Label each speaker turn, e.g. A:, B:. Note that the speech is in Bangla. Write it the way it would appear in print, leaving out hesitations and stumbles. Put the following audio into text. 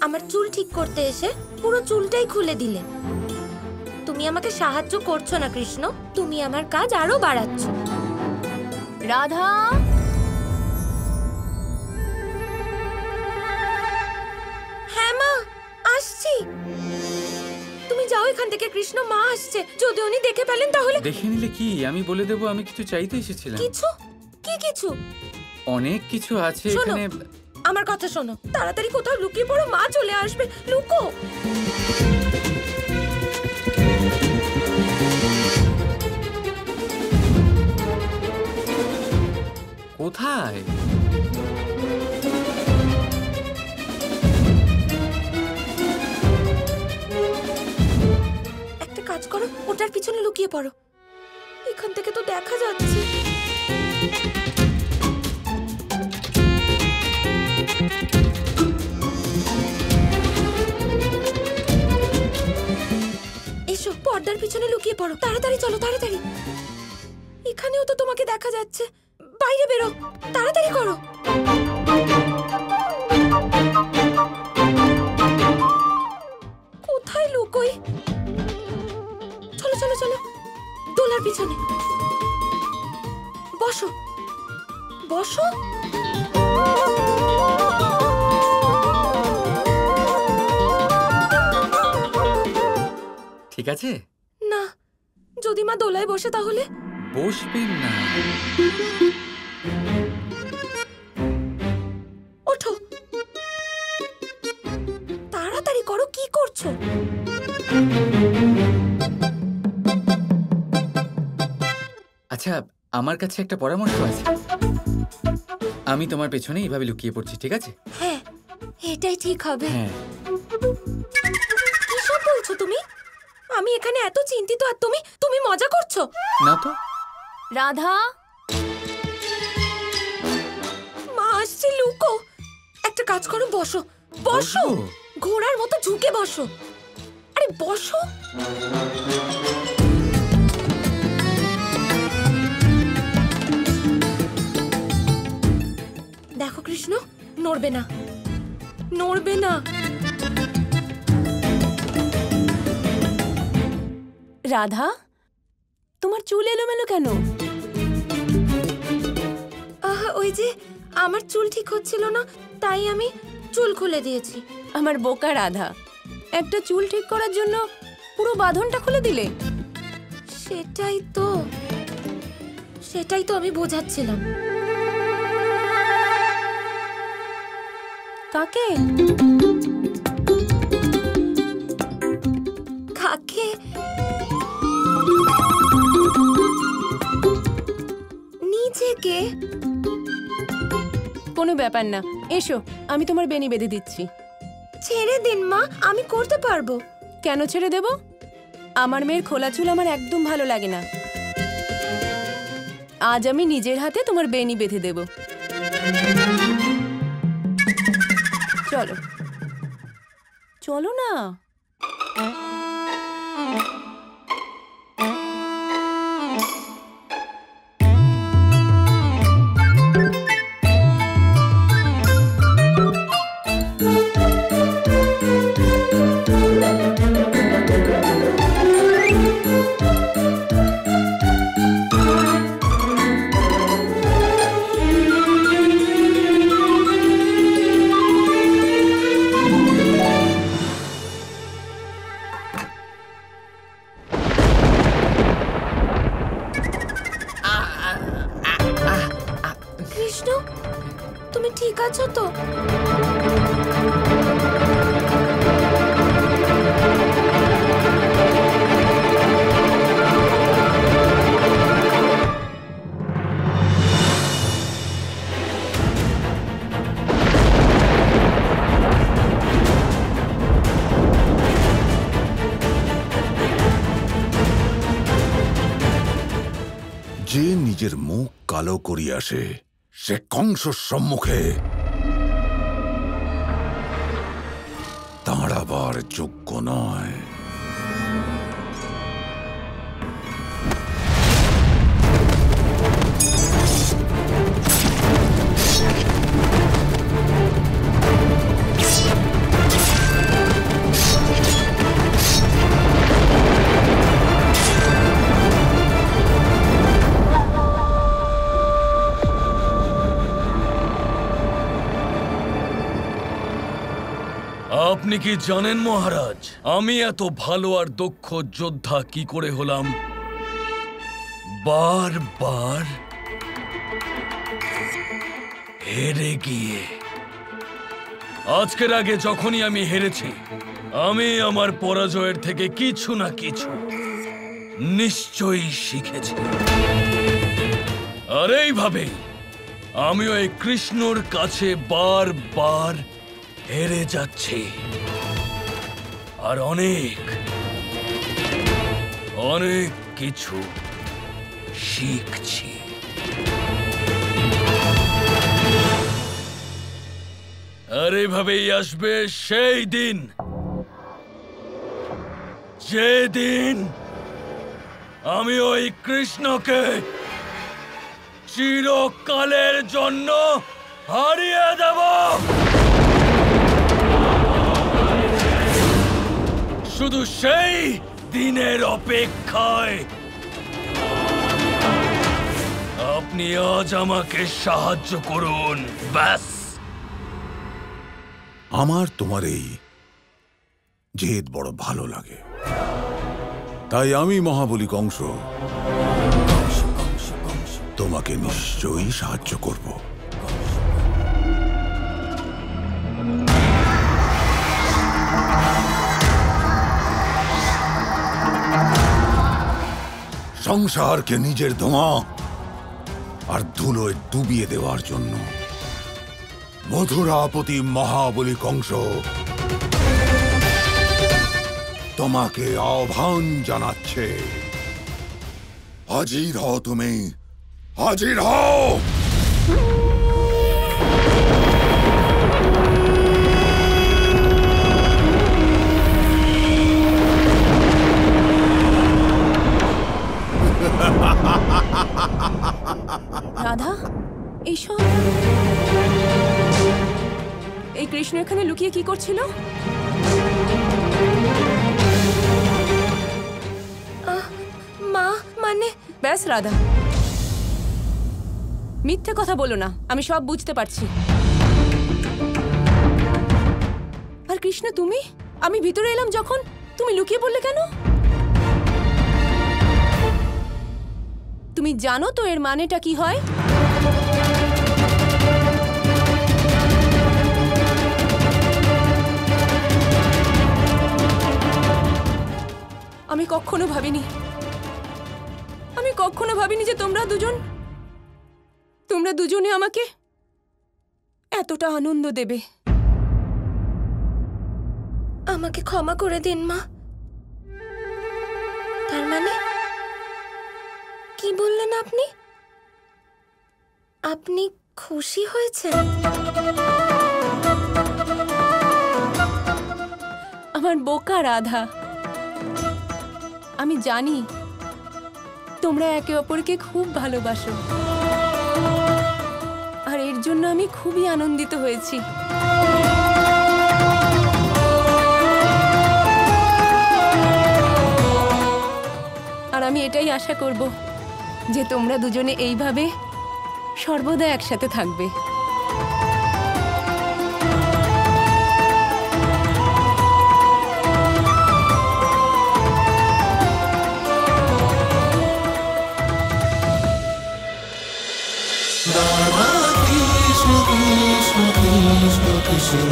A: আমার চুল ঠিক করতে এসে পুরো চুলটাই খুলে দিলে। তুমি আমাকে সাহায্য করছো না কৃষ্ণ, তুমি আমার কাজ আরো বাড়াচ্ছ।
B: রাধা,
A: হ্যাঁ মা, আসছি। তুমি যাও এখান থেকে কৃষ্ণ, মা আসছে। যদি উনি দেখে ফেলেন তাহলে।
C: দেখে নিলে কি? আমি বলে দেবো আমি কিছু চাইতে এসেছিলাম।
A: কিছু? কি কিছু?
C: অনেক কিছু আছে
A: শোনো,
C: এখানে।
A: আমার কথা শোনো, তাড়াতাড়ি কোথাও লুকিয়ে পড়ো, মা চলে আসবে। লুকো।
C: কোথায়?
A: একটা কাজ করো, ওটার পিছনে লুকিয়ে পড়ো। এখান থেকে তো দেখা যাচ্ছে। এসো, পর্দার পিছনে লুকিয়ে পড়ো। তাড়াতাড়ি চলো, তাড়াতাড়ি। এখানেও তো তোমাকে দেখা যাচ্ছে। বাইরে বেরো, তাড়াতাড়ি করো। কোথায় লুকোই? চলো চলো চলো, দোলার পিছনে বসো বসো।
C: ঠিক আছে?
A: না, যদি মা দোলায় বসে তাহলে?
C: বসবেন না।
A: ওঠো, তাড়াতাড়ি করো। কি করছো?
C: আচ্ছা, আমার কাছে একটা পরামর্শ আছে। আমি তোমার পেছনে এইভাবে লুকিয়ে পড়ছি, ঠিক আছে?
A: হ্যাঁ, এটাই ঠিক হবে।
C: হ্যাঁ।
A: কি সব বলছো তুমি? আমি এখানে এত চিন্তিত আর তুমি মজা করছো?
C: না তো।
B: রাধা,
A: মা আসছে, লুকো। একটা কাজ করো, বসো বসো। ঘোড়ার মতো ঝুঁকে বসো। আরে বসো। দেখো কৃষ্ণ, নড়বে না, নড়বে না।
B: রাধা, তোমার চুল এলোমেলো কেন?
A: ওই যে আমার চুল ঠিক হচ্ছিল না, তাই আমি চুল খুলে দিয়েছি।
B: আমার বোকা রাধা, একটা চুল ঠিক করার জন্য পুরো বাঁধনটা খুলে দিলে।
A: সেটাই তো আমি বোঝাচ্ছিলাম।
B: কাকে?
A: কাকে? নিজেকে।
B: কোনো ব্যাপার না, এসো, আমি তোমার বেনি বেঁধে দিচ্ছি।
A: ছেড়ে দিন মা, আমি করতে পারবো।
B: কেন ছেড়ে দেব? আমার মেয়ের খোলা চুল আমার একদম ভালো লাগে না। আজ আমি নিজের হাতে তোমার বেনি বেঁধে দেব। চলো চলো না।
A: কৃষ্ণ, তুমি ঠিক আছো তো?
D: যে নিজের মুখ কালো করিয়া আসে সে কংসর সম্মুখে দাঁড়াবার যোগ্য নয়।
E: আপনি কি জানেন মহারাজ, আমি এত ভালো আর দক্ষ যোদ্ধা কি করে হলাম? বারবার হেরে গিয়ে। আজকের আগে যখনই আমি হেরেছি, আমি আমার পরাজয়ের থেকে কিছু না কিছু নিশ্চয়ই শিখেছি। আর এইভাবে আমি ওই কৃষ্ণর কাছে বারবার হেরে যাচ্ছি আর অনেক অনেক কিছু শিখছি। আর এভাবেই আসবে সেই দিন, যেদিন আমি ওই কৃষ্ণকে চিরকালের জন্য হারিয়ে দেব। শুধু সেই দিনের অপেক্ষায় আপনি আজ আমাকে সাহায্য করুন, ব্যাস।
D: আমার তোমার এই জেদ বড় ভালো লাগে, তাই আমি মহাবলী কংস তোমাকে নিশ্চয়ই সাহায্য করব। সংসারকে নিজের ধোঁয়া আর ধুলোয় ডুবিয়ে দেওয়ার জন্য মথুরাপতি মহাবলী কংস তোমাকে আহ্বান জানাচ্ছে। হাজির হও, তুমি হাজির হও।
B: রাধা, এইসব এই কৃষ্ণ এখানে লুকিয়ে কি করছিল?
A: মা, মানে
B: ব্যাস রাধা, মিথ্যে কথা বলো না, আমি সব বুঝতে পারছি। আর কৃষ্ণ, তুমি? আমি ভিতরে এলাম যখন, তুমি লুকিয়ে পড়লে কেন? তুমি জানো তো এর মানেটা কি হয়? আমি কখনো ভাবিনি যে তোমরা দুজনে আমাকে এতটা আনন্দ দেবে।
A: আমাকে ক্ষমা করে দিন মা। তার মানে কি বললেন আপনি? আপনি খুশি হয়েছেন?
B: আমার বোকা রাধা, আমি জানি তোমরা একে অপরকে খুব ভালোবাসো, আর এর জন্য আমি খুবই আনন্দিত হয়েছি। আর আমি এটাই আশা করব যে তোমরা দুজনে এইভাবে সর্বদা একসাথে থাকবে।
F: Krishna Krishna Krishna Krishna